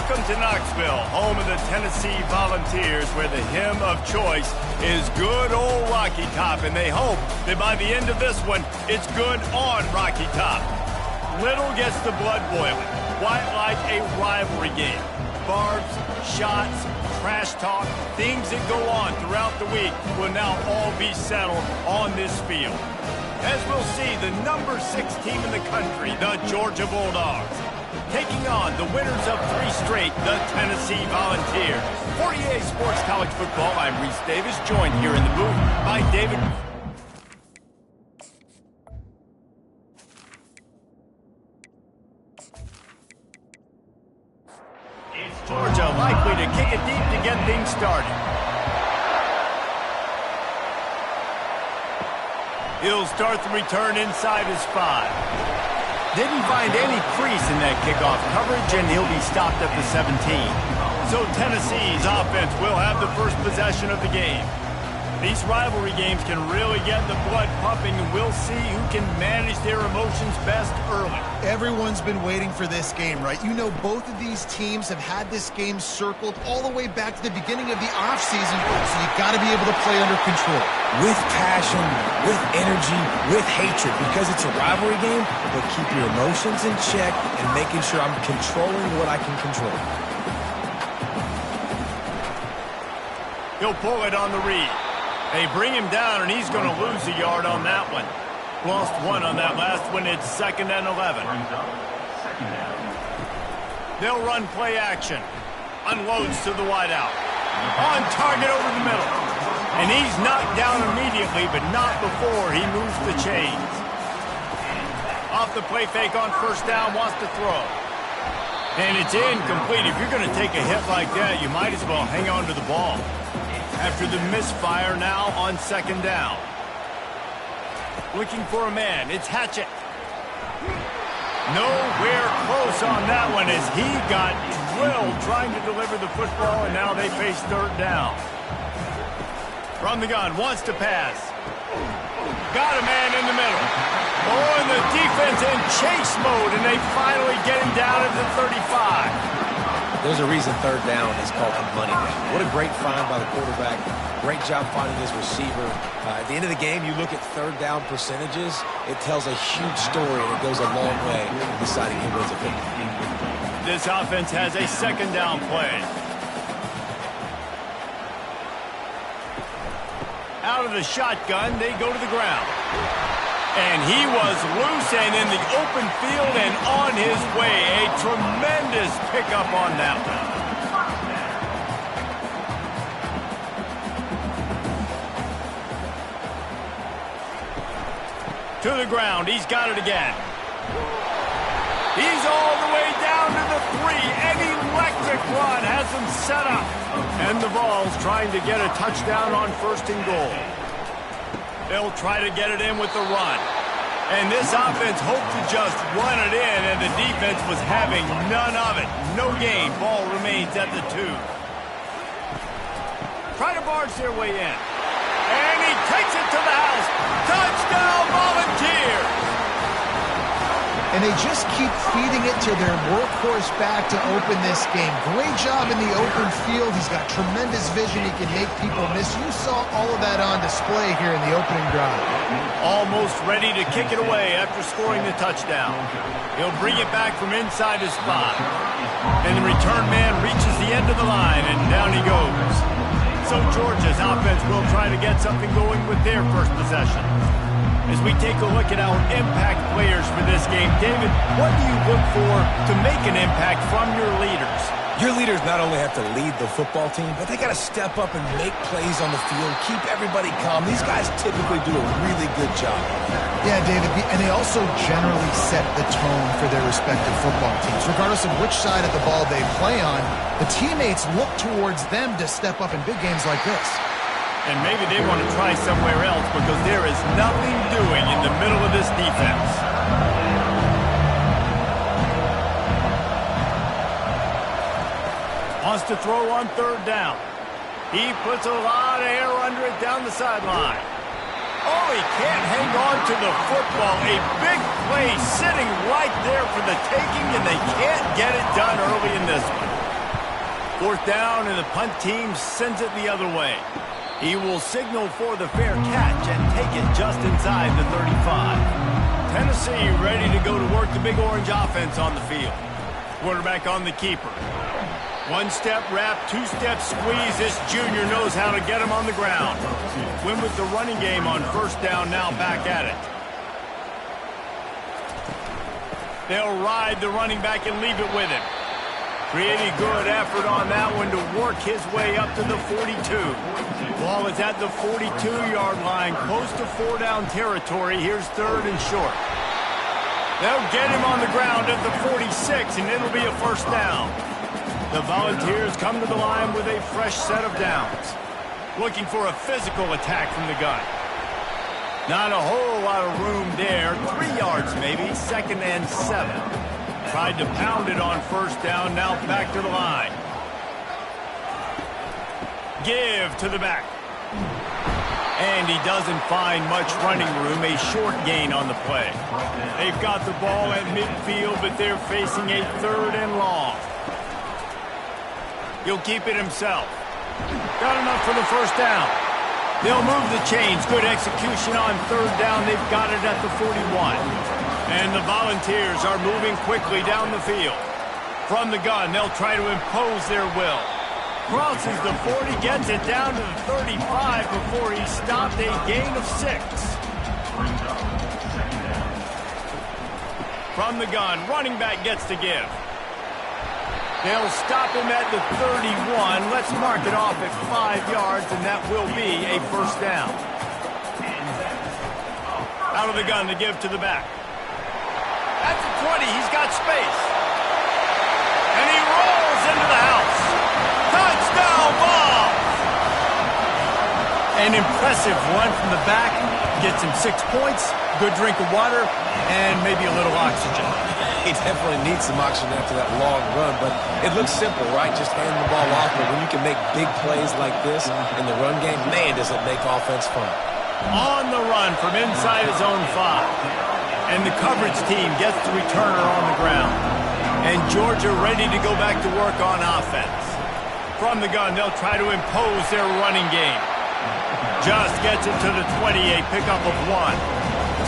Welcome to Knoxville, home of the Tennessee Volunteers, where the hymn of choice is good old Rocky Top, and they hope that by the end of this one, it's good on Rocky Top. Little gets the blood boiling, quite like a rivalry game. Barbs, shots, trash talk, things that go on throughout the week will now all be settled on this field. As we'll see, the number 6 team in the country, the Georgia Bulldogs, taking on the winners of 3 straight, the Tennessee Volunteers. For EA Sports College Football, I'm Reese Davis, joined here in the booth by David. It's Georgia likely to kick it deep to get things started. He'll start the return inside his 5. Didn't find any crease in that kickoff coverage, and he'll be stopped at the 17. So Tennessee's offense will have the first possession of the game. These rivalry games can really get the blood pumping, and we'll see who can manage their emotions best early. Everyone's been waiting for this game, right? You know, both of these teams have had this game circled all the way back to the beginning of the offseason, so you got to be able to play under control. With passion, with energy, with hatred, because it's a rivalry game, but keep your emotions in check and making sure I'm controlling what I can control. He'll pull it on the read. They bring him down, and he's going to lose a yard on that one. Lost 1 on that last one. It's 2nd and 11. They'll run play action. Unloads to the wideout. On target over the middle. And he's knocked down immediately, but not before he moves the chains. Off the play fake on first down, wants to throw. And it's incomplete. If you're going to take a hit like that, you might as well hang on to the ball. After the misfire, now on 2nd down. Looking for a man. It's Hatchett. Nowhere close on that one as he got drilled trying to deliver the football, and now they face 3rd down. From the gun, wants to pass. Got a man in the middle. Oh, and the defense in chase mode, and they finally get him down at the 35. There's a reason 3rd down is called a money down. What a great find by the quarterback. Great job finding his receiver. At the end of the game, you look at 3rd down percentages. It tells a huge story, and it goes a long way in deciding who wins a football. This offense has a 2nd down play. Out of the shotgun, they go to the ground. And he was loose and in the open field and on his way. A tremendous pickup on that one. To the ground. He's got it again. He's all the way down to the 3. An electric run has him set up. And the Vols trying to get a touchdown on 1st and goal. They'll try to get it in with the run. And this offense hoped to just run it in, and the defense was having none of it. No gain. Ball remains at the 2. Try to barge their way in. And he takes it to the house. Touchdown, Volunteers! And they just keep feeding it to their workhorse back to open this game. Great job in the open field. He's got tremendous vision. He can make people miss. You saw all of that on display here in the opening drive. Almost ready to kick it away after scoring the touchdown. He'll bring it back from inside his spot. And the return man reaches the end of the line, and down he goes. So Georgia's offense will try to get something going with their first possession. As we take a look at our impact players for this game, David, what do you look for to make an impact from your leaders? Your leaders not only have to lead the football team, but they got to step up and make plays on the field, keep everybody calm. These guys typically do a really good job. Yeah, David, and they also generally set the tone for their respective football teams. Regardless of which side of the ball they play on, the teammates look towards them to step up in big games like this. And maybe they want to try somewhere else because there is nothing doing in the middle of this defense. Wants to throw on 3rd down. He puts a lot of air under it down the sideline. Oh, he can't hang on to the football. A big play sitting right there for the taking, and they can't get it done early in this one. 4th down, and the punt team sends it the other way. He will signal for the fair catch and take it just inside the 35. Tennessee ready to go to work the Big Orange offense on the field. Quarterback on the keeper. 1-step wrap, 2-step squeeze. This junior knows how to get him on the ground. Win with the running game on 1st down, now back at it. They'll ride the running back and leave it with him. Pretty good effort on that one to work his way up to the 42. Ball is at the 42-yard line, close to 4-down territory. Here's 3rd and short. They'll get him on the ground at the 46, and it'll be a 1st down. The Volunteers come to the line with a fresh set of downs. Looking for a physical attack from the gun. Not a whole lot of room there. 3 yards maybe, 2nd and 7. Tried to pound it on 1st down, now back to the line. Give to the back. And he doesn't find much running room, a short gain on the play. They've got the ball at midfield, but they're facing a 3rd and long. He'll keep it himself. Got enough for the 1st down. They'll move the chains. Good execution on 3rd down. They've got it at the 41. And the Volunteers are moving quickly down the field. From the gun, they'll try to impose their will. Crosses the 40, gets it down to the 35 before he stopped, a gain of 6. From the gun, running back gets to give. They'll stop him at the 31. Let's mark it off at 5 yards, and that will be a 1st down. Out of the gun to give to the back. At the 20, he's got space. And he rolls into the house. Touchdown ball! An impressive run from the back. Gets him 6 points, good drink of water, and maybe a little oxygen. He definitely needs some oxygen after that long run, but it looks simple, right? Just hand the ball off, but when you can make big plays like this in the run game, man, does it make offense fun. On the run from inside his own 5. And the coverage team gets the returner on the ground. And Georgia ready to go back to work on offense. From the gun, they'll try to impose their running game. Just gets it to the 28, pickup of 1.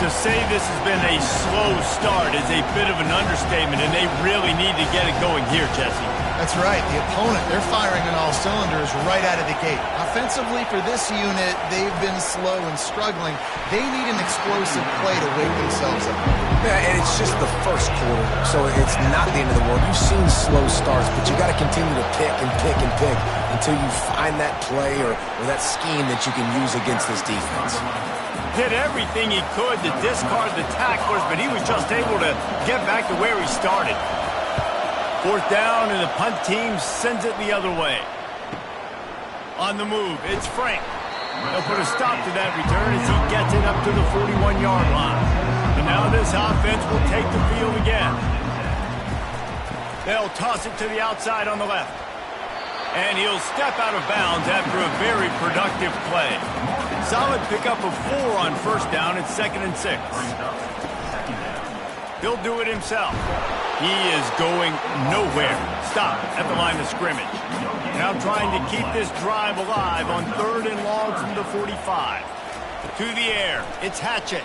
To say this has been a slow start is a bit of an understatement, and they really need to get it going here, Jesse. That's right. The opponent, they're firing on all cylinders right out of the gate. Offensively, for this unit, they've been slow and struggling. They need an explosive play to wake themselves up. Yeah, and it's just the 1st quarter, so it's not the end of the world. You've seen slow starts, but you got to continue to pick and pick and pick until you find that play or that scheme that you can use against this defense. Did everything he could to discard the tacklers, but he was just able to get back to where he started. 4th down, and the punt team sends it the other way. On the move, it's Frank. They'll put a stop to that return as he gets it up to the 41-yard line. And now this offense will take the field again. They'll toss it to the outside on the left. And he'll step out of bounds after a very productive play. Solid pickup of 4 on 1st down. It's 2nd and 6. He'll do it himself. He is going nowhere. Stop at the line of scrimmage. Now trying to keep this drive alive on 3rd and long from the 45. To the air. It's Hatchett.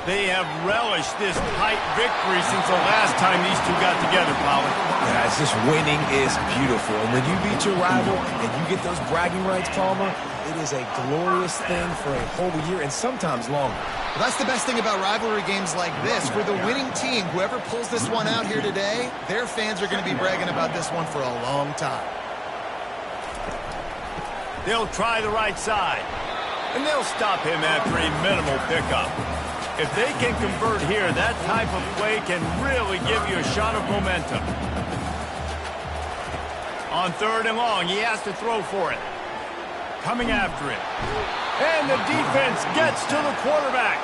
They have relished this tight victory since the last time these two got together, Plowman. Yeah, it's just winning is beautiful. And when you beat your rival and you get those bragging rights, Palmer, it is a glorious thing for a whole year and sometimes longer. Well, that's the best thing about rivalry games like this. For the winning team, whoever pulls this one out here today, their fans are going to be bragging about this one for a long time. They'll try the right side. And they'll stop him after a minimal pickup. If they can convert here, that type of play can really give you a shot of momentum. On 3rd and long, he has to throw for it. Coming after it. And the defense gets to the quarterback.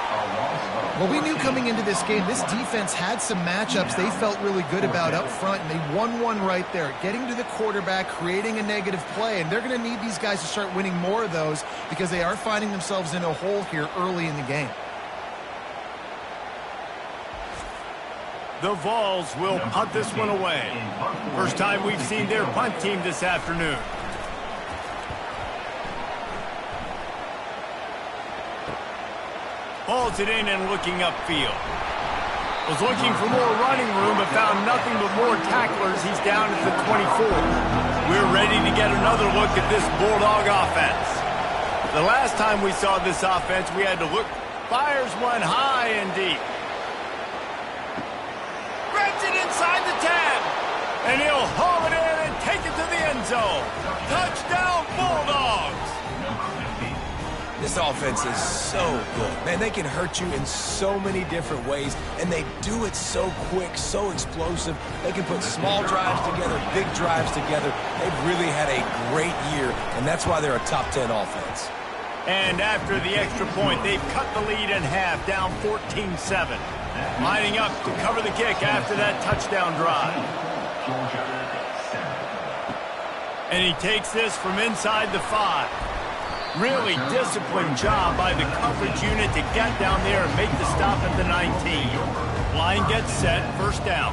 Well, we knew coming into this game, this defense had some matchups they felt really good about up front, and they won one right there. Getting to the quarterback, creating a negative play, and they're going to need these guys to start winning more of those because they are finding themselves in a hole here early in the game. The Vols will punt this one away. First time we've seen their punt team this afternoon. Hauls it in and looking upfield. Was looking for more running room, but found nothing but more tacklers. He's down at the 24. We're ready to get another look at this Bulldog offense. The last time we saw this offense, we had to look. Fires one high and deep. Grabs it inside the 10. And he'll haul it in and take it to the end zone. Touchdown, Bulldogs! This offense is so good. Man, they can hurt you in so many different ways, and they do it so quick, so explosive. They can put small drives together, big drives together. They've really had a great year, and that's why they're a top 10 offense. And after the extra point, they've cut the lead in half, down 14-7. Lining up to cover the kick after that touchdown drive. And he takes this from inside the 5. Really disciplined job by the coverage unit to get down there and make the stop at the 19. Line gets set, first down.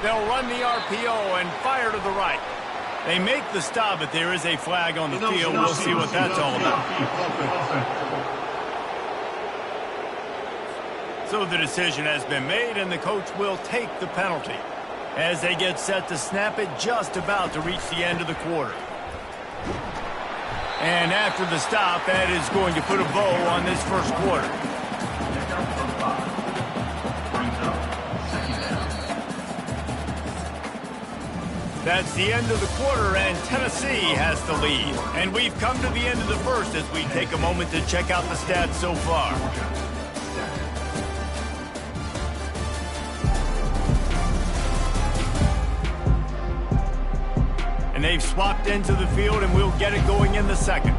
They'll run the RPO and fire to the right. They make the stop, but there is a flag on the field. We'll see what that's all about. So the decision has been made, and the coach will take the penalty as they get set to snap it, just about to reach the end of the quarter. And after the stop, that is going to put a bow on this first quarter. That's the end of the quarter, and Tennessee has the lead. And we've come to the end of the first as we take a moment to check out the stats so far. And they've swapped into the field, and we'll get it going in the second.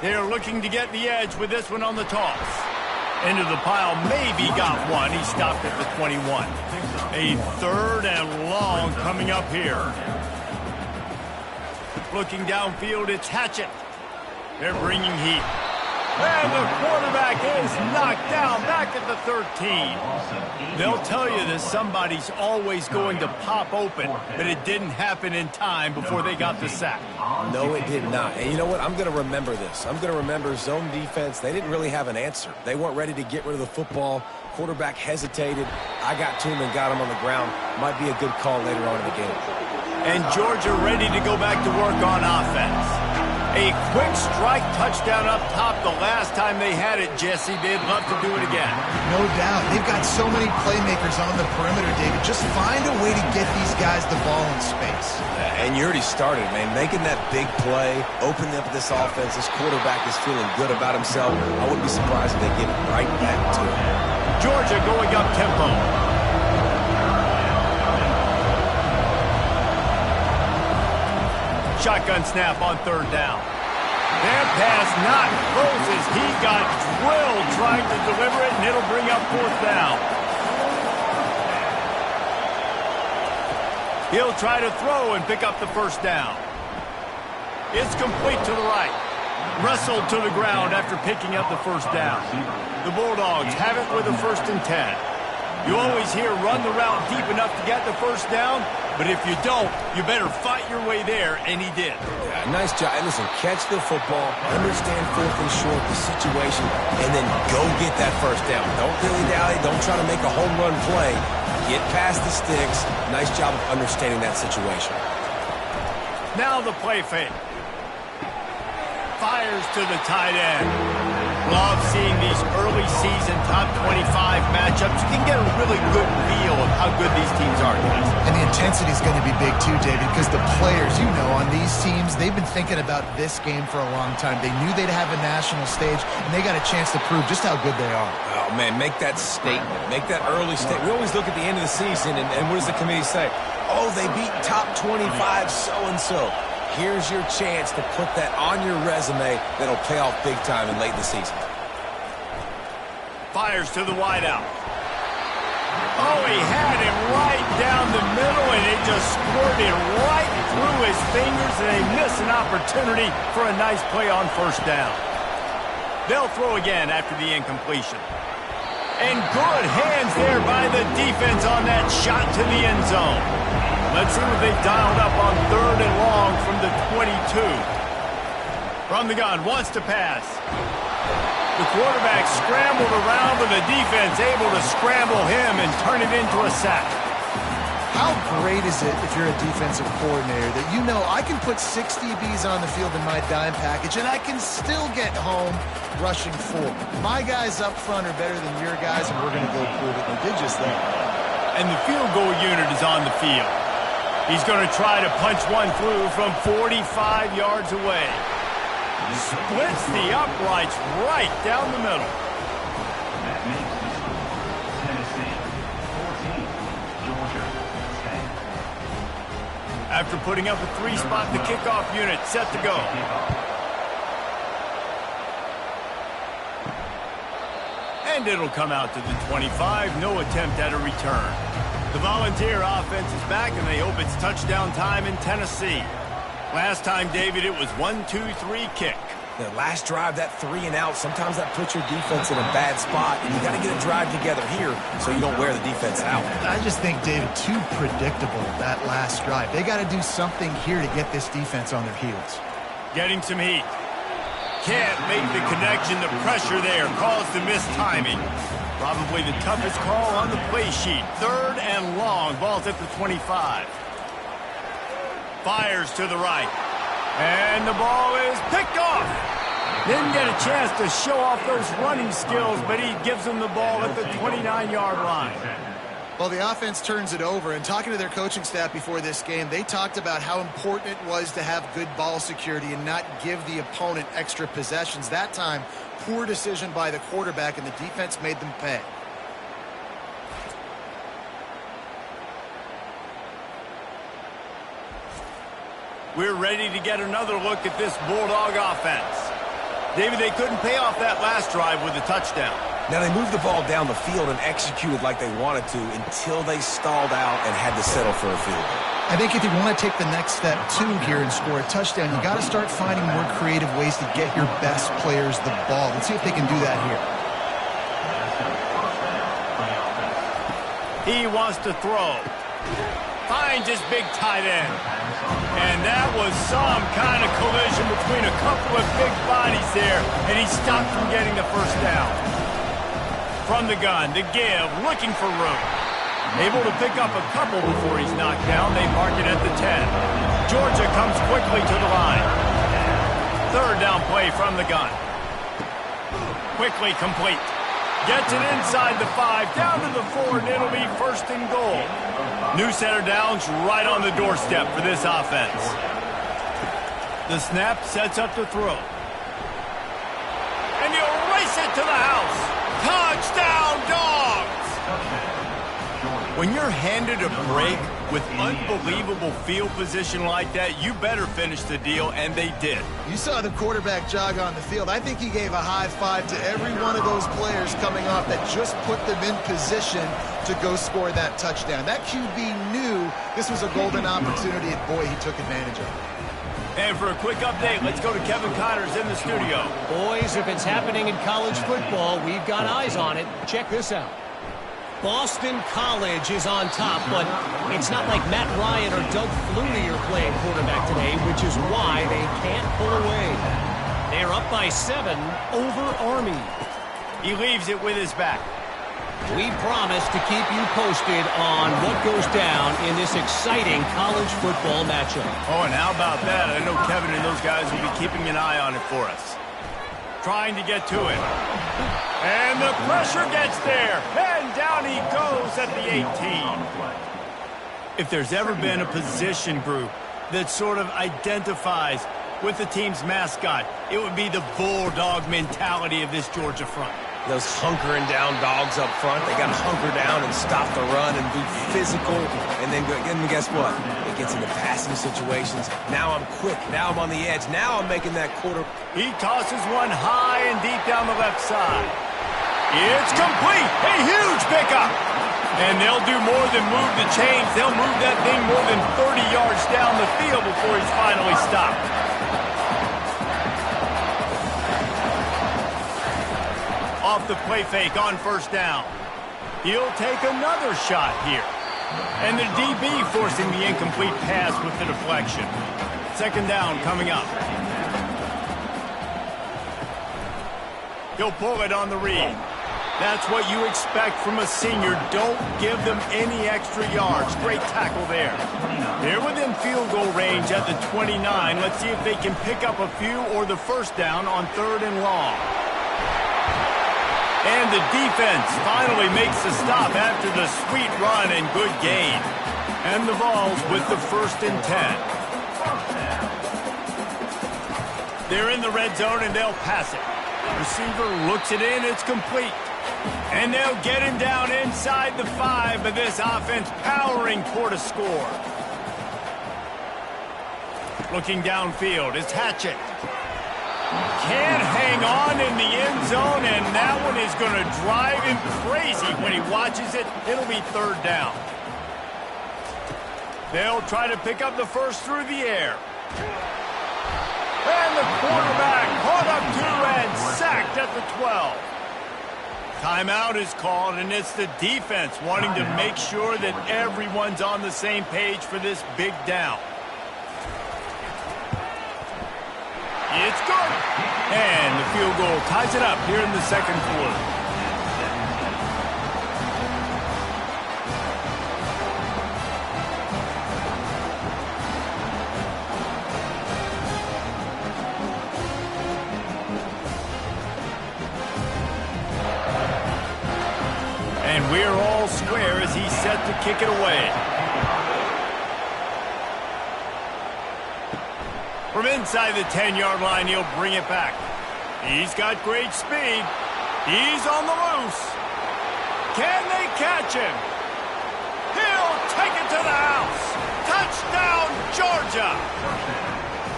They're looking to get the edge with this one on the toss. Into the pile, maybe got one. He stopped at the 21. A third and long coming up here. Looking downfield, it's Hatchett. They're bringing heat. And the quarterback is knocked down back at the 13. They'll tell you that somebody's always going to pop open, but it didn't happen in time before they got the sack. No, it did not. And you know what? I'm going to remember this. I'm going to remember zone defense. They didn't really have an answer. They weren't ready to get rid of the football. Quarterback hesitated. I got to him and got him on the ground. Might be a good call later on in the game. And Georgia ready to go back to work on offense. A quick strike touchdown up top the last time they had it, Jesse. They'd love to do it again. No doubt. They've got so many playmakers on the perimeter, David. Just find a way to get these guys the ball in space. And you already started, man. Making that big play, opening up this offense. This quarterback is feeling good about himself. I wouldn't be surprised if they give it right back to him. Georgia going up tempo. Shotgun snap on third down. Their pass not closes. He got drilled trying to deliver it, and it'll bring up fourth down. He'll try to throw and pick up the first down. It's complete to the right. Wrestled to the ground after picking up the first down. The Bulldogs have it with a 1st and 10. You always hear run the route deep enough to get the first down, but if you don't, you better fight your way there, and he did. Yeah, nice job. And listen, catch the football, understand 4th and short, the situation, and then go get that first down. Don't dilly-dally. Don't try to make a home run play. Get past the sticks. Nice job of understanding that situation. Now the play fake. Fires to the tight end. Love seeing these early season top 25 matchups. You can get a really good feel of how good these teams are, guys. And the intensity is going to be big too, David, because the players, you know, on these teams, they've been thinking about this game for a long time. They knew they'd have a national stage, and they got a chance to prove just how good they are. Oh, man, make that statement. Make that early statement. We always look at the end of the season, and what does the committee say? Oh, they beat top 25 so-and-so. Here's your chance to put that on your resume that'll pay off big time and late in the season. Fires to the wideout. Oh, he had him right down the middle, and it just squirted right through his fingers, and they miss an opportunity for a nice play on first down. They'll throw again after the incompletion. And good hands there by the defense on that shot to the end zone. Let's see what they've dialed up on 3rd and long from the 22. From the gun, wants to pass. The quarterback scrambled around, but the defense able to scramble him and turn it into a sack. How great is it if you're a defensive coordinator that you know I can put 6 DBs on the field in my dime package and I can still get home rushing 4. My guys up front are better than your guys, and we're going to go prove it. They did just that. And the field goal unit is on the field. He's going to try to punch one through from 45 yards away. Splits the uprights right down the middle. That makes Tennessee 14, Georgia 10. After putting up a 3-spot, the kickoff unit set to go. And it'll come out to the 25. No attempt at a return. The Volunteer offense is back, and they hope it's touchdown time in Tennessee. Last time, David, it was 1-2-3 kick. The last drive, that 3 and out, sometimes that puts your defense in a bad spot, and you got to get a drive together here so you don't wear the defense out. I just think, David, too predictable, that last drive. They got to do something here to get this defense on their heels. Getting some heat. Can't make the connection. The pressure there caused the missed timing. Probably the toughest call on the play sheet. 3rd and long. Ball's at the 25. Fires to the right. And the ball is picked off. Didn't get a chance to show off those running skills, but he gives them the ball at the 29-yard line. Well, the offense turns it over, and talking to their coaching staff before this game, they talked about how important it was to have good ball security and not give the opponent extra possessions. That time, poor decision by the quarterback, and the defense made them pay. We're ready to get another look at this Bulldog offense. David, they couldn't pay off that last drive with a touchdown. Now, they moved the ball down the field and executed like they wanted to until they stalled out and had to settle for a field goal. I think if you want to take the next step, too, here and score a touchdown, you got to start finding more creative ways to get your best players the ball. Let's see if they can do that here. He wants to throw. Finds his big tight end. And that was some kind of collision between a couple of big bodies there, and he stopped from getting the first down. From the gun, to give, looking for room. Able to pick up a couple before he's knocked down. They mark it at the 10. Georgia comes quickly to the line. 3rd down play from the gun. Quickly complete. Gets it inside the 5, down to the 4, and it'll be 1st and goal. New set of downs right on the doorstep for this offense. The snap sets up the throw. And he'll race it to the house. Touchdown, Dogs! When you're handed a break with unbelievable field position like that, you better finish the deal, and they did. You saw the quarterback jog on the field. I think he gave a high five to every one of those players coming off that just put them in position to go score that touchdown. That QB knew this was a golden opportunity, and boy, he took advantage of it. And for a quick update, let's go to Kevin Connors in the studio. Boys, if it's happening in college football, we've got eyes on it. Check this out. Boston College is on top, but it's not like Matt Ryan or Doug Flutie are playing quarterback today, which is why they can't pull away. They're up by 7 over Army. He leaves it with his back. We promise to keep you posted on what goes down in this exciting college football matchup. Oh, and how about that? I know Kevin and those guys will be keeping an eye on it for us. Trying to get to it. And the pressure gets there. And down he goes at the 18. If there's ever been a position group that sort of identifies with the team's mascot, it would be the Bulldog mentality of this Georgia front. Those hunkering down dogs up front, they got to hunker down and stop the run and be physical. And then guess what? It gets into passing situations. Now I'm quick. Now I'm on the edge. Now I'm making that quarter. He tosses one high and deep down the left side. It's complete. A huge pickup. And they'll do more than move the chains. They'll move that thing more than 30 yards down the field before he's finally stopped. Off the play fake on first down. He'll take another shot here. And the DB forcing the incomplete pass with the deflection. Second down coming up. He'll pull it on the read. That's what you expect from a senior. Don't give them any extra yards. Great tackle there. They're within field goal range at the 29. Let's see if they can pick up a few or the first down on 3rd and long. And the defense finally makes the stop after the sweet run and good gain. And the Vols with the 1st and 10. They're in the red zone and they'll pass it. Receiver looks it in, it's complete. And they'll get him down inside the 5, but this offense powering toward a score. Looking downfield is Hatchett. Can't hang on in the end zone, and that one is going to drive him crazy when he watches it. It'll be 3rd down. They'll try to pick up the first through the air. And the quarterback caught up to and sacked at the 12. Timeout is called, and it's the defense wanting to make sure that everyone's on the same page for this big down. It's good. And the field goal ties it up here in the second quarter. And we're all square as he's set to kick it away. From inside the 10-yard line, he'll bring it back. He's got great speed. He's on the loose. Can they catch him? He'll take it to the house. Touchdown, Georgia.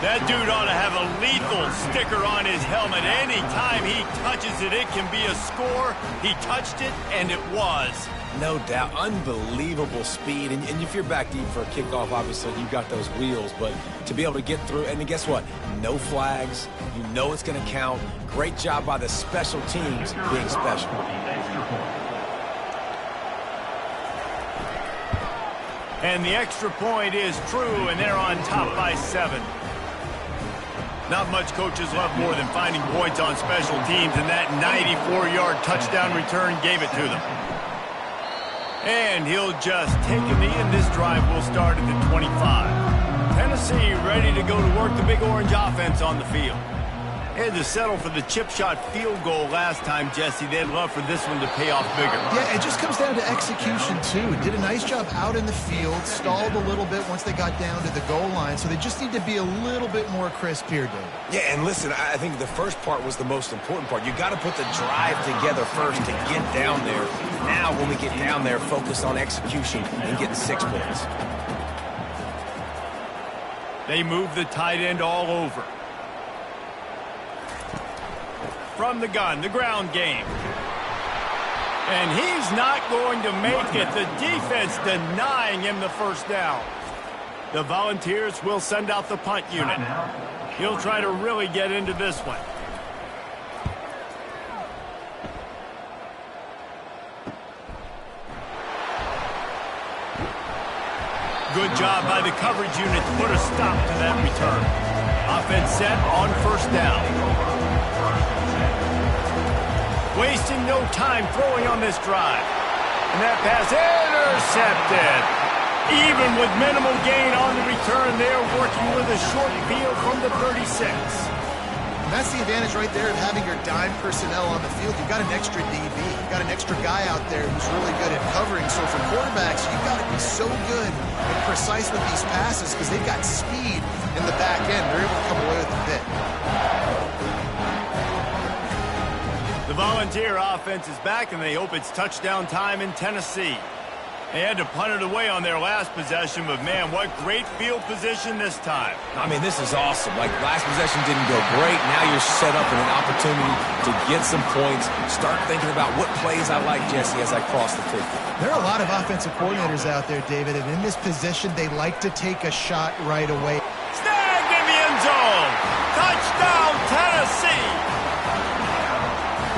That dude ought to have a lethal sticker on his helmet. Anytime he touches it, it can be a score. He touched it, and it was. No doubt. Unbelievable speed. And if you're back deep for a kickoff, obviously you've got those wheels. But to be able to get through, and guess what? No flags. You know it's going to count. Great job by the special teams being special. And the extra point is true, and they're on top by 7. Not much coaches love more than finding points on special teams, and that 94-yard touchdown return gave it to them. And he'll just take a knee, and this drive will start at the 25. Tennessee ready to go to work the Big Orange offense on the field. Had to settle for the chip shot field goal last time, Jesse. They'd love for this one to pay off bigger. Yeah, it just comes down to execution, too. Did a nice job out in the field, stalled a little bit once they got down to the goal line, so they just need to be a little bit more crisp here, Dave. Yeah, and listen, I think the first part was the most important part. You got to put the drive together first to get down there. Now, when we get down there, focus on execution and getting 6 points. They move the tight end all over. From the gun, the ground game. And he's not going to make it. The defense denying him the first down. The Volunteers will send out the punt unit. He'll try to really get into this one. Good job by the coverage unit to put a stop to that return. Offense set on first down. Wasting no time throwing on this drive. And that pass intercepted. Even with minimal gain on the return, they're working with a short field from the 36. And that's the advantage right there of having your dime personnel on the field. You've got an extra DB. You've got an extra guy out there who's really good at covering. So for quarterbacks, you've got to be so good and precise with these passes because they've got speed in the back end. They're able to come away with the pick. The Volunteer offense is back, and they hope it's touchdown time in Tennessee. They had to punt it away on their last possession, but man, what great field position this time. I mean, this is awesome. Like, last possession didn't go great. Now you're set up in an opportunity to get some points. Start thinking about what plays I like, Jesse, as I cross the 50. There are a lot of offensive coordinators out there, David, and in this position, they like to take a shot right away. Snagged in the end zone. Touchdown, Tennessee.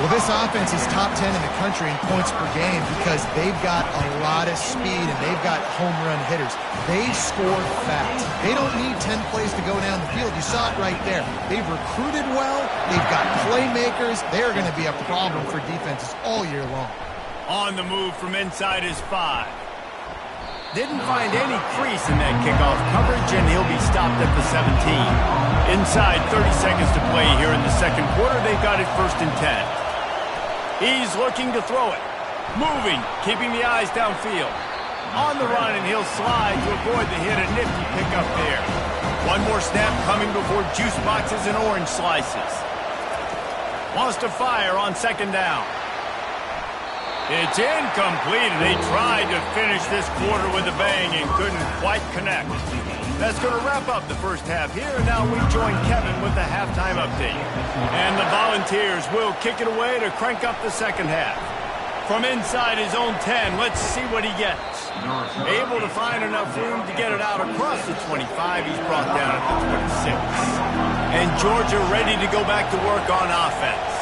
Well, this offense is top 10 in the country in points per game because they've got a lot of speed and they've got home run hitters. They score fast. They don't need 10 plays to go down the field. You saw it right there. They've recruited well. They've got playmakers. They're going to be a problem for defenses all year long. On the move from inside his 5. Didn't find any crease in that kickoff coverage, and he'll be stopped at the 17. Inside 30 seconds to play here in the second quarter. They've got it 1st and 10. He's looking to throw it. Moving, keeping the eyes downfield. On the run, and he'll slide to avoid the hit. A nifty pickup there. One more snap coming before juice boxes and orange slices. Wants to fire on 2nd down. It's incomplete, and they tried to finish this quarter with a bang and couldn't quite connect. That's going to wrap up the first half here, and now we join Kevin with the halftime update. And the Volunteers will kick it away to crank up the second half. From inside his own 10, let's see what he gets. Able to find enough room to get it out across the 25. He's brought down at the 26. And Georgia ready to go back to work on offense.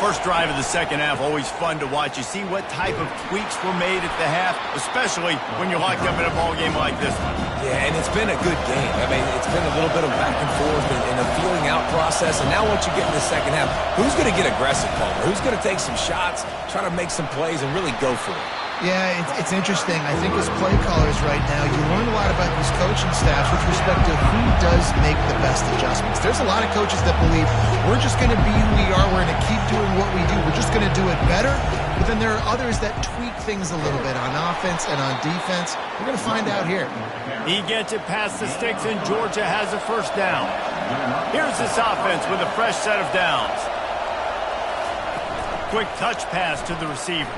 First drive of the second half, always fun to watch. You see what type of tweaks were made at the half, especially when you're locked up in a ball game like this one. Yeah, and it's been a good game. I mean, it's been a little bit of back and forth and a feeling out process. And now once you get in the second half, who's going to get aggressive, Palmer? Who's going to take some shots, try to make some plays, and really go for it? Yeah, it's interesting. I think as play callers right now, you learn a lot about these coaching staffs with respect to who does make the best adjustments. There's a lot of coaches that believe we're just going to be who we are. We're going to keep doing what we do. We're just going to do it better. But then there are others that tweak things a little bit on offense and on defense. We're going to find out here. He gets it past the sticks, and Georgia has a first down. Here's this offense with a fresh set of downs. Quick touch pass to the receiver.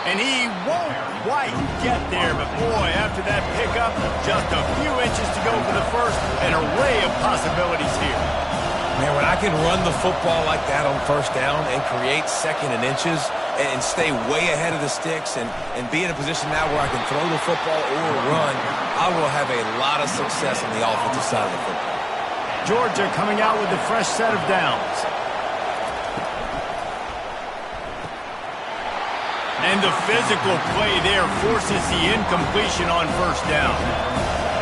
And he won't quite get there, but boy, after that pickup, just a few inches to go for the first. An array of possibilities here. Man, when I can run the football like that on first down and create 2nd and inches and stay way ahead of the sticks and be in a position now where I can throw the football or run, I will have a lot of success on the offensive side of the football. Georgia coming out with a fresh set of downs. And the physical play there forces the incompletion on first down.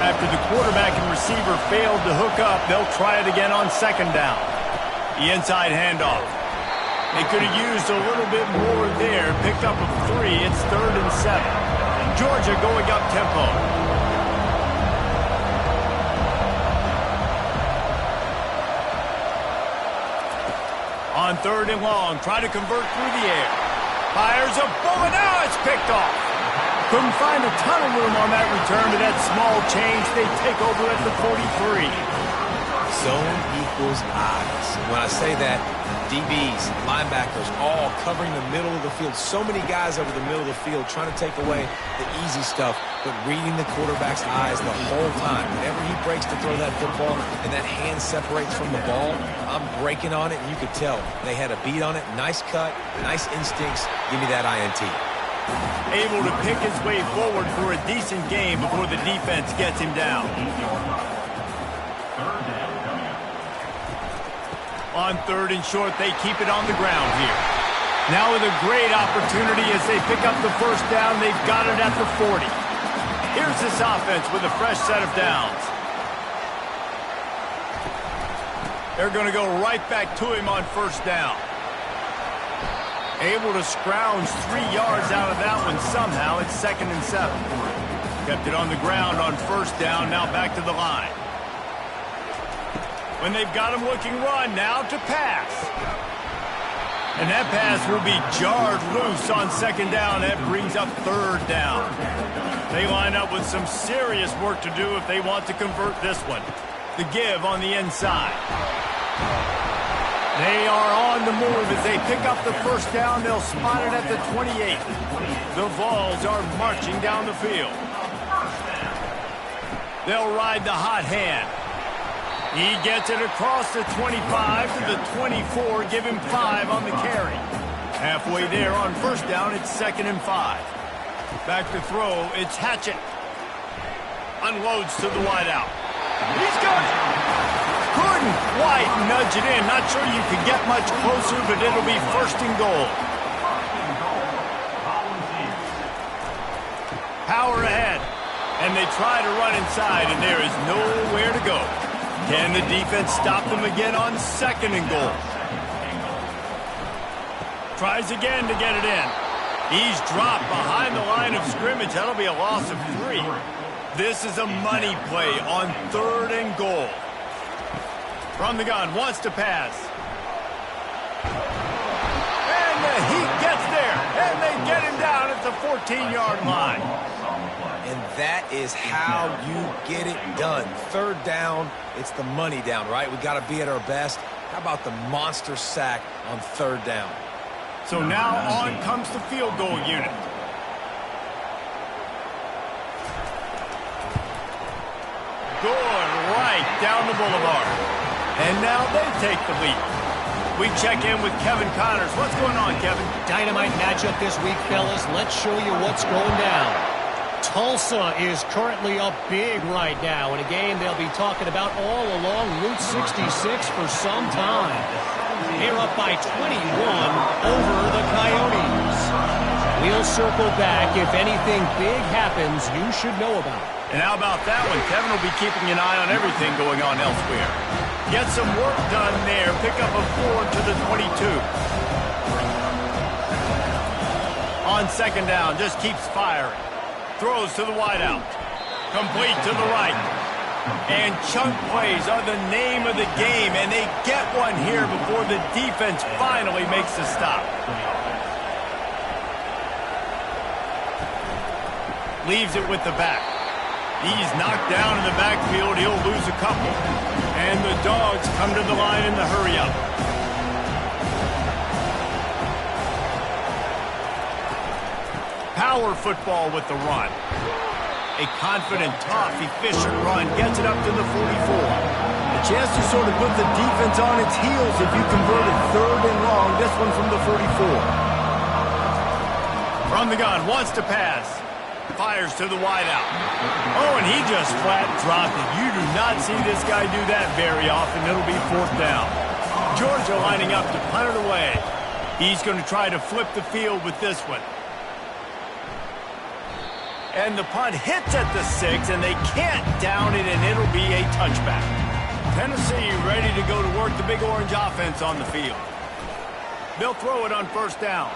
After the quarterback and receiver failed to hook up, they'll try it again on 2nd down. The inside handoff. They could have used a little bit more there. Picked up a 3. It's 3rd and 7. Georgia going up tempo. On 3rd and long, try to convert through the air. Fires a bullet. Now it's picked off. Couldn't find a ton of room on that return, but that small change, they take over at the 43. Zone equals eyes. When I say that, DBs, linebackers, all covering the middle of the field. So many guys over the middle of the field trying to take away the easy stuff, but reading the quarterback's eyes the whole time. Whenever he breaks to throw that football and that hand separates from the ball, I'm breaking on it, and you could tell they had a beat on it. Nice cut, nice instincts. Give me that INT. Able to pick his way forward for a decent game before the defense gets him down. On 3rd and short, they keep it on the ground here. Now with a great opportunity as they pick up the first down, they've got it at the 40. Here's this offense with a fresh set of downs. They're going to go right back to him on first down. Able to scrounge 3 yards out of that one somehow. It's 2nd and 7. Kept it on the ground on first down, now back to the line. When they've got him looking run, now to pass. And that pass will be jarred loose on 2nd down. That brings up 3rd down. They line up with some serious work to do if they want to convert this one. The give on the inside. They are on the move as they pick up the first down. They'll spot it at the 28. The Vols are marching down the field. They'll ride the hot hand. He gets it across the 25 to the 24. Give him 5 on the carry. Halfway there on first down, it's 2nd and 5. Back to throw, it's Hatchett. Unloads to the wideout. He's got it. Couldn't quite nudge it in. Not sure you could get much closer, but it'll be 1st and goal. Power ahead. And they try to run inside, and there is nowhere to go. Can the defense stop them again on 2nd and goal? Tries again to get it in. He's dropped behind the line of scrimmage. That'll be a loss of 3. This is a money play on 3rd and goal. From the gun, wants to pass. And he gets there, and they get him down at the 14-yard line. And that is how you get it done. 3rd down, it's the money down, right? We got to be at our best. How about the monster sack on 3rd down? So now on comes the field goal unit. Good right down the boulevard. And now they take the lead. We check in with Kevin Connors. What's going on, Kevin? Dynamite matchup this week, fellas. Let's show you what's going down. Tulsa is currently up big right now in a game they'll be talking about all along Route 66 for some time. They're up by 21 over the Coyotes. We'll circle back. If anything big happens, you should know about it. And how about that one? Kevin will be keeping an eye on everything going on elsewhere. Get some work done there. Pick up a 4 to the 22. On 2nd down, just keeps firing. Throws to the wideout. Complete to the right. And chunk plays are the name of the game, and they get one here before the defense finally makes a stop. Leaves it with the back. He's knocked down in the backfield. He'll lose a couple. And the Dogs come to the line in the hurry-up. Power football with the run. A confident, tough, efficient run gets it up to the 44. A chance to sort of put the defense on its heels if you converted 3rd and long. This one from the 44. From the gun, wants to pass. Fires to the wideout. Oh, and he just flat dropped it. You do not see this guy do that very often. It'll be 4th down. Georgia lining up to punt it away. He's going to try to flip the field with this one. And the punt hits at the 6, and they can't down it, and it'll be a touchback. Tennessee ready to go to work the Big Orange offense on the field. They'll throw it on 1st down.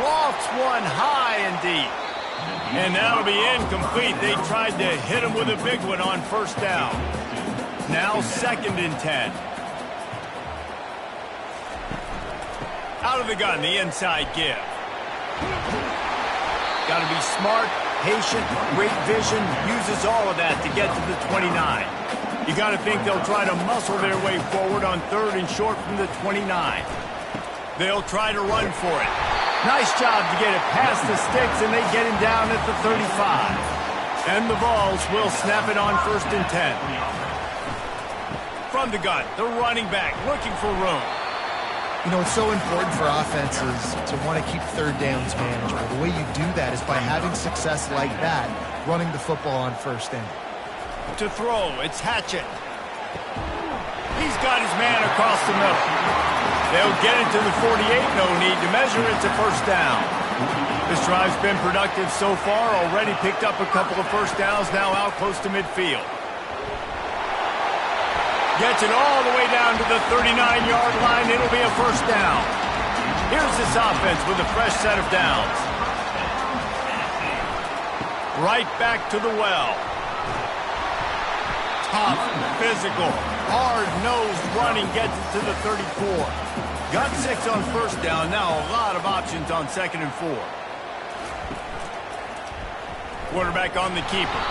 Lofts one high and deep. And that'll be incomplete. They tried to hit him with a big one on 1st down. Now 2nd and 10. Out of the gun, the inside give. Got to be smart, patient, great vision, uses all of that to get to the 29. You got to think they'll try to muscle their way forward on 3rd and short from the 29. They'll try to run for it. Nice job to get it past the sticks, and they get him down at the 35. And the Vols will snap it on 1st and 10. From the gun, the running back looking for room. You know, it's so important for offenses to want to keep 3rd downs manageable. The way you do that is by having success like that, running the football on 1st down. To throw, it's Hatchett. He's got his man across the middle. They'll get it to the 48, no need to measure it to 1st down. This drive's been productive so far, already picked up a couple of 1st downs, now out close to midfield. Gets it all the way down to the 39-yard line. It'll be a 1st down. Here's this offense with a fresh set of downs. Right back to the well. Tough, physical, hard-nosed running gets it to the 34. Got 6 on 1st down. Now a lot of options on 2nd and 4. Quarterback on the keeper.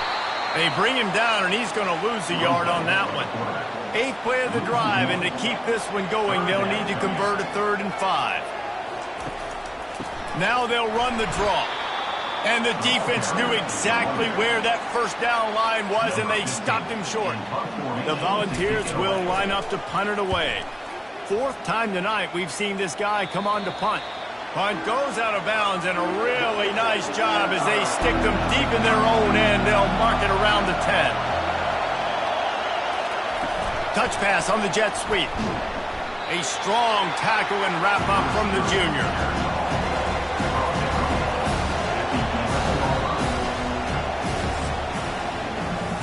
They bring him down, and he's going to lose a yard on that one. 8th play of the drive, and to keep this one going, they'll need to convert a 3rd and 5. Now they'll run the draw. And the defense knew exactly where that first down line was, and they stopped him short. The Volunteers will line up to punt it away. 4th time tonight we've seen this guy come on to punt. Punt goes out of bounds, and a really nice job as they stick them deep in their own end. They'll mark it around the 10. Touch pass on the jet sweep. A strong tackle and wrap up from the junior.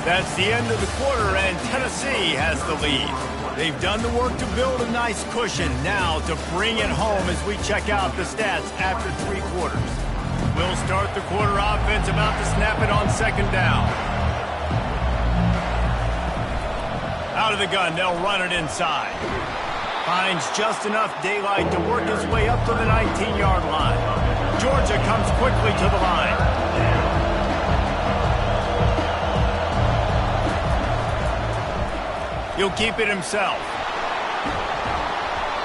That's the end of the quarter, and Tennessee has the lead. They've done the work to build a nice cushion. Now to bring it home as we check out the stats after 3 quarters. We'll start the quarter offense about to snap it on 2nd down. Out of the gun, they'll run it inside. Finds just enough daylight to work his way up to the 19-yard line. Georgia comes quickly to the line. He'll keep it himself.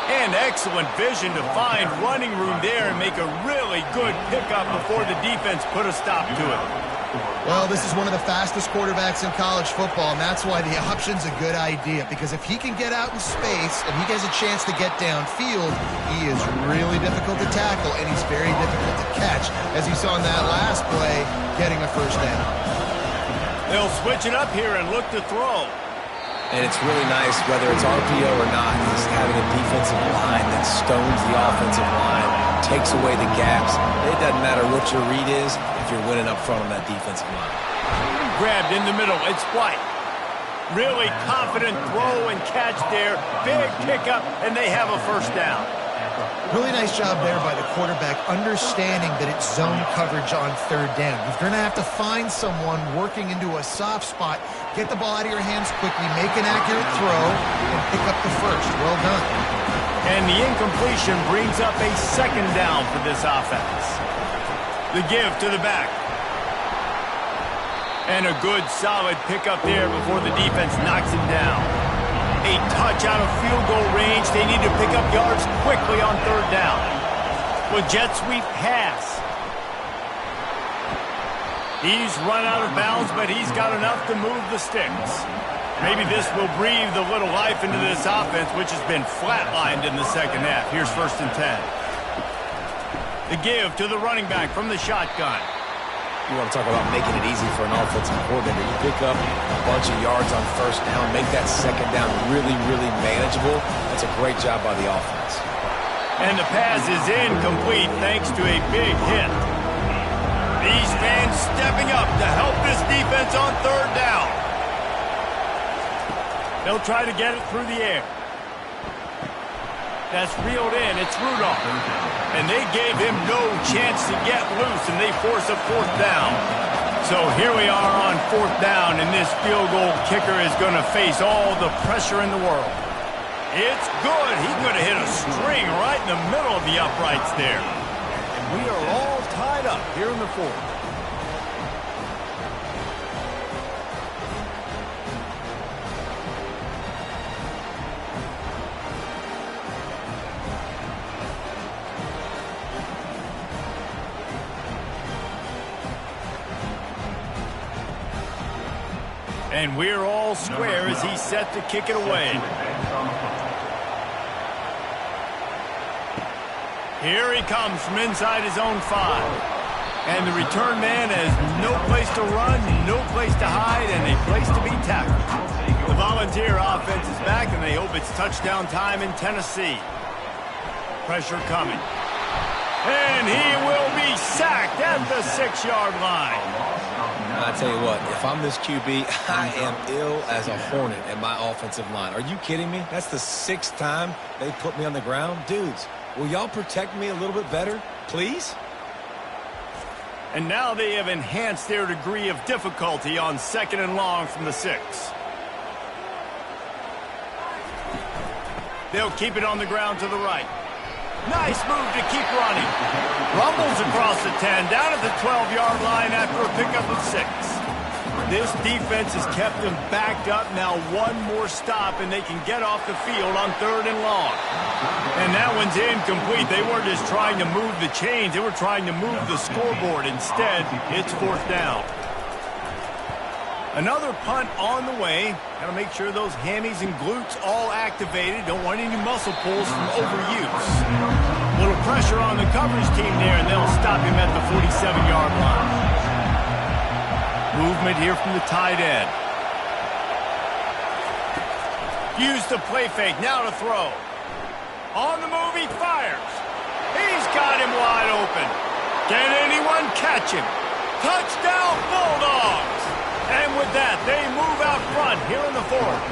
And excellent vision to find running room there and make a really good pickup before the defense put a stop to it. Well, this is one of the fastest quarterbacks in college football, and that's why the option's a good idea. Because if he can get out in space and he has a chance to get downfield, he is really difficult to tackle, and he's very difficult to catch, as you saw in that last play, getting a 1st down. They'll switch it up here and look to throw. And it's really nice, whether it's RPO or not, is having a defensive line that stones the offensive line, takes away the gaps. It doesn't matter what your read is if you're winning up front on that defensive line. Grabbed in the middle. It's White. Really confident throw and catch there. Big pickup, and they have a 1st down. Really nice job there by the quarterback, understanding that it's zone coverage on 3rd down. You're going to have to find someone working into a soft spot, get the ball out of your hands quickly, make an accurate throw, and pick up the 1st. Well done. And the incompletion brings up a 2nd down for this offense. The give to the back. And a good, solid pickup there before the defense knocks him down. A touch out of field goal range. They need to pick up yards quickly on 3rd down. With jet sweep pass. He's run out of bounds, but he's got enough to move the sticks. Maybe this will breathe a little life into this offense, which has been flatlined in the 2nd half. Here's 1st and 10. The give to the running back from the shotgun. You want to talk about making it easy for an offensive coordinator. You pick up a bunch of yards on 1st down, make that 2nd down really, really manageable. That's a great job by the offense. And the pass is incomplete thanks to a big hit. These fans stepping up to help this defense on 3rd down. They'll try to get it through the air. That's reeled in. It's Rudolph. And they gave him no chance to get loose, and they force a 4th down. So here we are on 4th down, and this field goal kicker is going to face all the pressure in the world. It's good. He could have hit a string right in the middle of the uprights there. And we are all tied up here in the 4th. And we're all square as he's set to kick it away. Here he comes from inside his own 5. And the return man has no place to run, no place to hide, and a place to be tackled. The Volunteer offense is back, and they hope it's touchdown time in Tennessee. Pressure coming. And he will be sacked at the 6-yard line. I tell you what, if I'm this QB, I am ill as a hornet at my offensive line. Are you kidding me? That's the 6th time they put me on the ground. Dudes, will y'all protect me a little bit better, please? And now they have enhanced their degree of difficulty on 2nd and long from the 6. They'll keep it on the ground to the right. Nice move to keep running. Rumbles across the 10, down at the 12-yard line after a pickup of 6. This defense has kept them backed up. Now one more stop, and they can get off the field on 3rd and long. And that one's incomplete. They weren't just trying to move the chains. They were trying to move the scoreboard. Instead, it's 4th down. Another punt on the way. Got to make sure those hammies and glutes all activated. Don't want any muscle pulls from overuse. A little pressure on the coverage team there, and they'll stop him at the 47-yard line. Movement here from the tight end. Use the play fake. Now to throw. On the move, he fires. He's got him wide open. Can anyone catch him? Touchdown, Bulldogs! And with that, they move out front here in the 4th.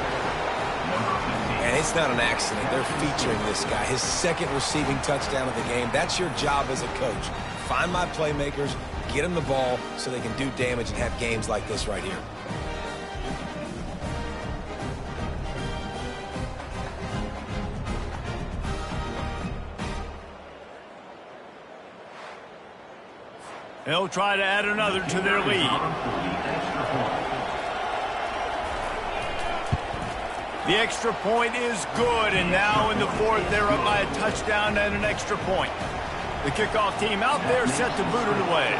And it's not an accident. They're featuring this guy. His 2nd receiving touchdown of the game. That's your job as a coach. Find my playmakers, get them the ball so they can do damage and have games like this right here. They'll try to add another to their lead. The extra point is good, and now in the 4th, they're up by a touchdown and an extra point. The kickoff team out there set to boot it away.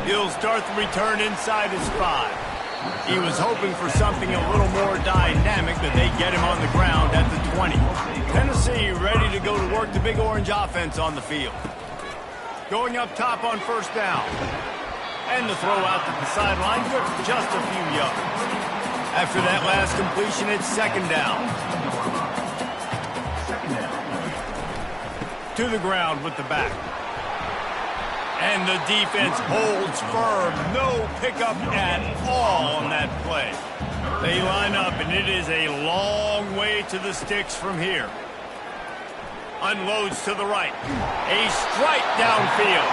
He'll start the return inside his 5. He was hoping for something a little more dynamic, but they get him on the ground at the 20. Tennessee ready to go to work the Big Orange offense on the field. Going up top on 1st down. And the throw out to the sideline, good for just a few yards. After that last completion, it's 2nd down. To the ground with the back. And the defense holds firm. No pickup at all on that play. They line up, and it is a long way to the sticks from here. Unloads to the right. A strike downfield.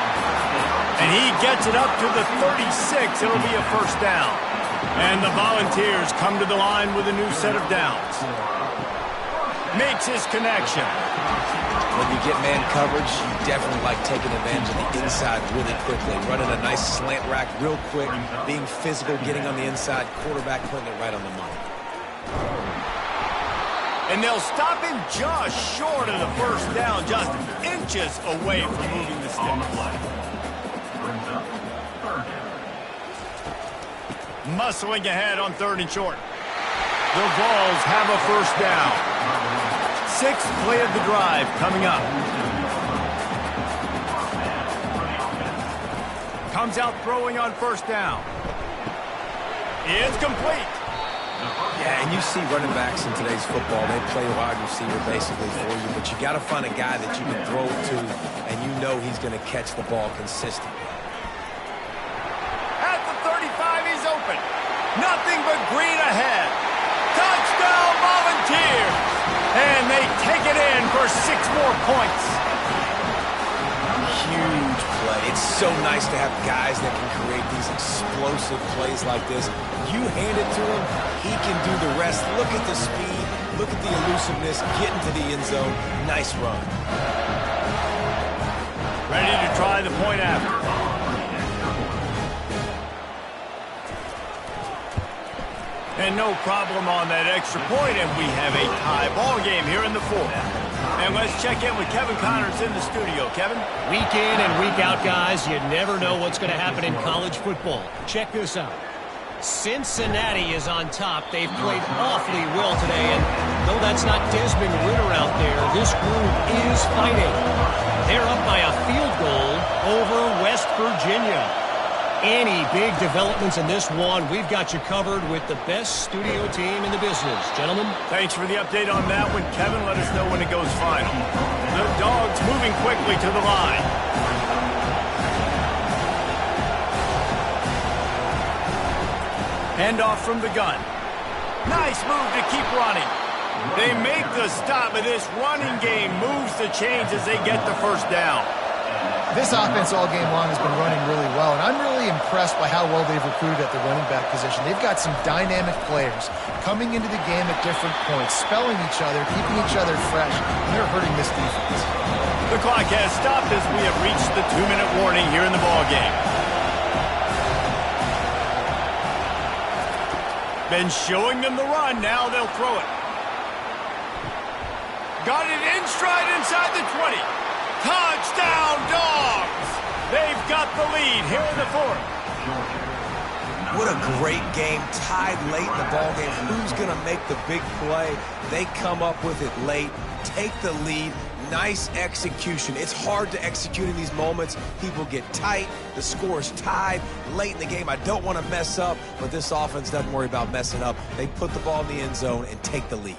And he gets it up to the 36. It'll be a 1st down. And the Volunteers come to the line with a new set of downs. Makes his connection. When you get man coverage, you definitely like taking advantage of the inside really quickly. Running a nice slant rack real quick, being physical, getting on the inside, quarterback putting it right on the money. And they'll stop him just short of the 1st down, just inches away from moving the stick. Muscling ahead on 3rd and short. The Vols have a 1st down. 6th play of the drive coming up. Comes out throwing on 1st down. It's complete. Yeah, and you see running backs in today's football, they play wide receiver basically for you, but you got to find a guy that you can throw it to, and you know he's going to catch the ball consistently. At the 35, he's open. Nothing but green ahead. Touchdown, Volunteers! And they take it in for 6 more points. Huge play. It's so nice to have guys that can create these explosive plays like this. You hand it to him, he can do the rest. Look at the speed. Look at the elusiveness. Get into the end zone. Nice run. Ready to try the point after. And no problem on that extra point, and we have a tie ball game here in the 4th. And let's check in with Kevin Connors in the studio. Kevin? Week in and week out, guys, you never know what's going to happen in college football. Check this out. Cincinnati is on top. They've played awfully well today, and though that's not Desmond Ridder out there, this group is fighting. They're up by a field goal over West Virginia. Any big developments in this one, we've got you covered with the best studio team in the business. Gentlemen? Thanks for the update on that one, Kevin. Let us know when it goes final. The Dogs moving quickly to the line. Handoff from the gun. Nice move to keep running. They make the stop, but this running game moves the chains as they get the 1st down. This offense all game long has been running really well, and I'm really impressed by how well they've recruited at the running back position. They've got some dynamic players coming into the game at different points, spelling each other, keeping each other fresh, and they're hurting this defense. The clock has stopped as we have reached the 2-minute warning here in the ballgame. Been showing them the run. Now they'll throw it. Got it in stride inside the 20. Touchdown, Dogs! They've got the lead here in the fourth. What a great game, tied late in the ballgame. Who's going to make the big play? They come up with it late, take the lead. Nice execution. It's hard to execute in these moments. People get tight. The score's tied late in the game. I don't want to mess up, but this offense doesn't worry about messing up. They put the ball in the end zone and take the lead.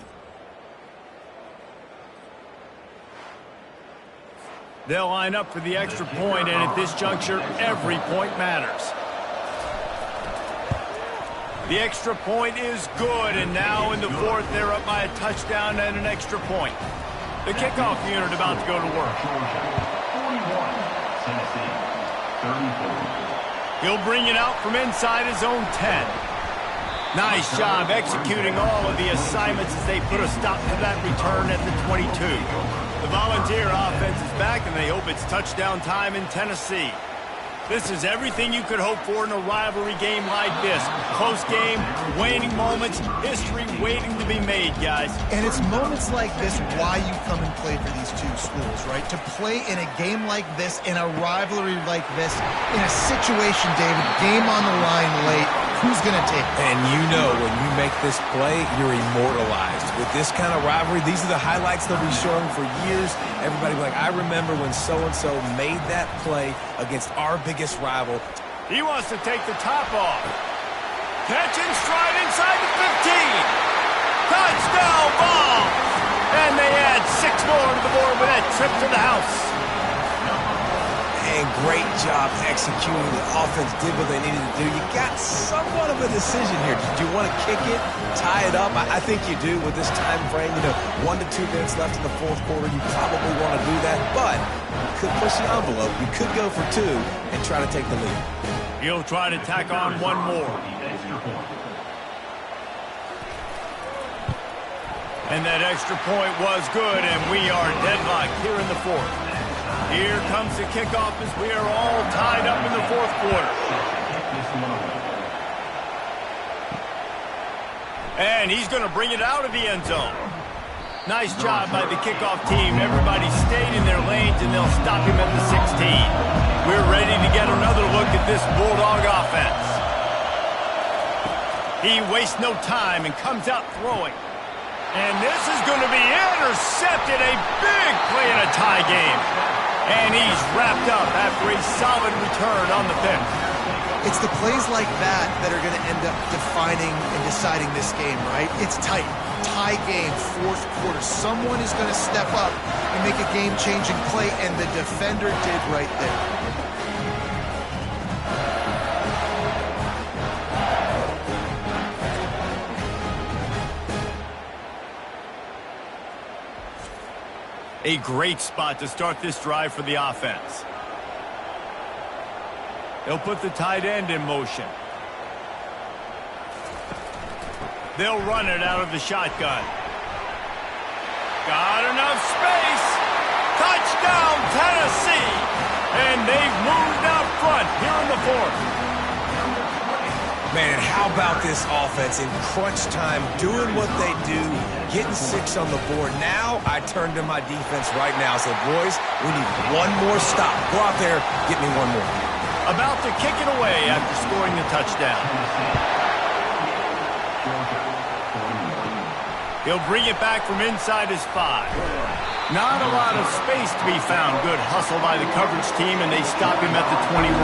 They'll line up for the extra point, and at this juncture, every point matters. The extra point is good, and now in the fourth, they're up by a touchdown and an extra point. The kickoff unit about to go to work. 41, Tennessee, 34. He'll bring it out from inside his own 10. Nice job executing all of the assignments as they put a stop to that return at the 22. The Volunteer offense is back, and they hope it's touchdown time in Tennessee. This is everything you could hope for in a rivalry game like this. Close game, waning moments, history waiting to be made, guys. And it's moments like this why you come and play for these two schools, right? To play in a game like this, in a rivalry like this, in a situation, David, game on the line late, who's going to take it? And you know when you make this play, you're immortalized. With this kind of rivalry, these are the highlights they'll be showing for years. Everybody will be like, I remember when so-and-so made that play against our biggest rival. He wants to take the top off. Catch and stride inside the 15. Touchdown ball. And they add 6 more to the board with that trip to the house. And great job executing. The offense did what they needed to do. You got somewhat of a decision here. Do you want to kick it, tie it up? I think you do with this time frame. 1 to 2 minutes left in the fourth quarter. You probably want to do that, but you could push the envelope. You could go for 2 and try to take the lead. He'll try to tack on 1 more. And that extra point was good, and we are deadlocked here in the fourth. Here comes the kickoff as we are all tied up in the fourth quarter. And he's going to bring it out of the end zone. Nice job by the kickoff team. Everybody stayed in their lanes, and they'll stop him at the 16. We're ready to get another look at this Bulldog offense. He wastes no time and comes out throwing. And this is going to be intercepted. A big play in a tie game. And he's wrapped up after a solid return on the pick. It's the plays like that that are going to end up defining and deciding this game, right? It's tight. Tie game, fourth quarter. Someone is going to step up and make a game-changing play, and the defender did right there. A great spot to start this drive for the offense. They'll put the tight end in motion. They'll run it out of the shotgun. Got enough space. Touchdown, Tennessee. And they've moved out front here in the fourth. Man, how about this offense in crunch time, doing what they do, getting 6 on the board. Now I turn to my defense right now and say, boys, we need 1 more stop. Go out there, get me 1 more. About to kick it away after scoring the touchdown. He'll bring it back from inside his 5. Not a lot of space to be found. Good hustle by the coverage team, and they stop him at the 21.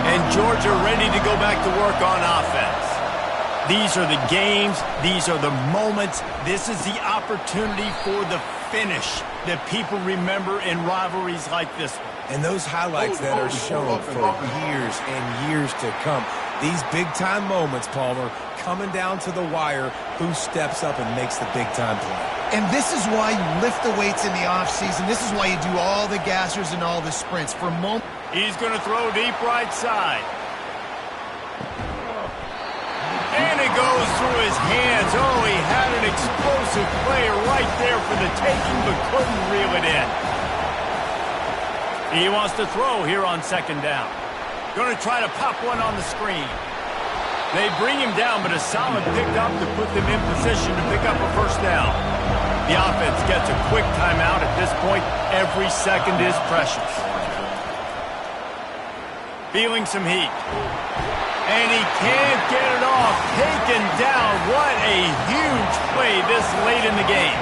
And Georgia ready to go back to work on offense. These are the games. These are the moments. This is the opportunity for the finish that people remember in rivalries like this one. And those highlights that are shown for years and years to come. These big-time moments, Palmer, coming down to the wire, who steps up and makes the big-time play. And this is why you lift the weights in the offseason. This is why you do all the gassers and all the sprints. For moments. He's going to throw deep right side. And it goes through his hands. Oh, he had an explosive player right there for the taking, but couldn't reel it in. He wants to throw here on second down. Going to try to pop one on the screen. They bring him down, but a solid pickup to put them in position to pick up a first down. The offense gets a quick timeout. At this point, every second is precious. Feeling some heat. And he can't get it off. Taken down. What a huge play this late in the game.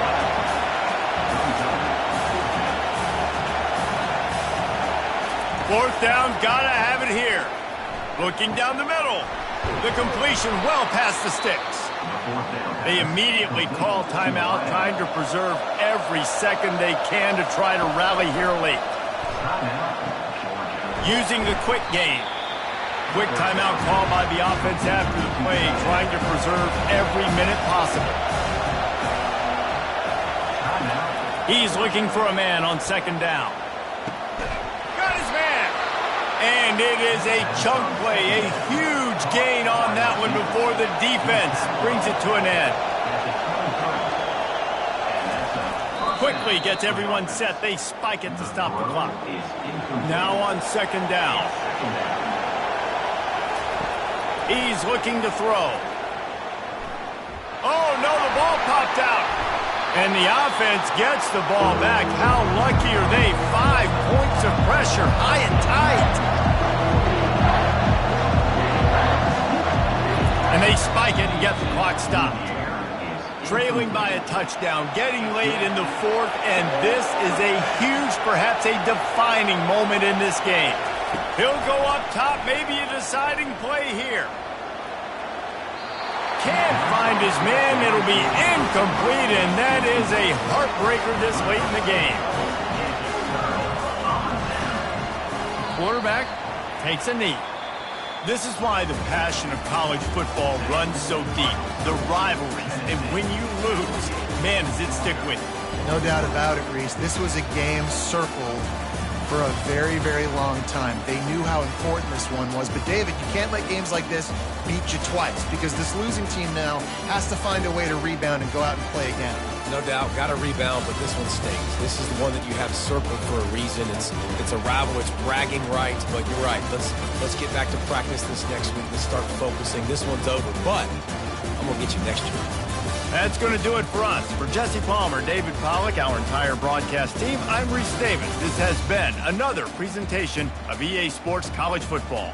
Fourth down, gotta have it here. Looking down the middle. The completion well past the sticks. They immediately call timeout, trying to preserve every second they can to try to rally here late. Using the quick game. Quick timeout call by the offense after the play, trying to preserve every minute possible. He's looking for a man on second down. Got his man. And it is a chunk play, a huge gain on that one before the defense brings it to an end. Quickly gets everyone set. They spike it to stop the clock. Now on second down. He's looking to throw. Oh, no, the ball popped out. And the offense gets the ball back. How lucky are they? 5 points of pressure, high and tight. And they spike it and get the clock stopped. Trailing by a touchdown, getting late in the fourth, and this is a huge, perhaps a defining moment in this game. He'll go up top, maybe a deciding play here. Can't find his man. It'll be incomplete, and that is a heartbreaker this late in the game. Quarterback takes a knee. This is why the passion of college football runs so deep. The rivalries, and when you lose, man, does it stick with you. No doubt about it, Reese. This was a game circled for a very, very long time. They knew how important this one was. But, David, you can't let games like this beat you twice, because this losing team now has to find a way to rebound and go out and play again. No doubt, got to rebound, but this one stings. This is the one that you have circled for a reason. It's a rival, it's bragging rights, but you're right. Let's get back to practice this next week. Let's start focusing. This one's over, but I'm going to get you next year. That's going to do it for us. For Jesse Palmer, David Pollack, our entire broadcast team, I'm Reese Davis. This has been another presentation of EA Sports College Football.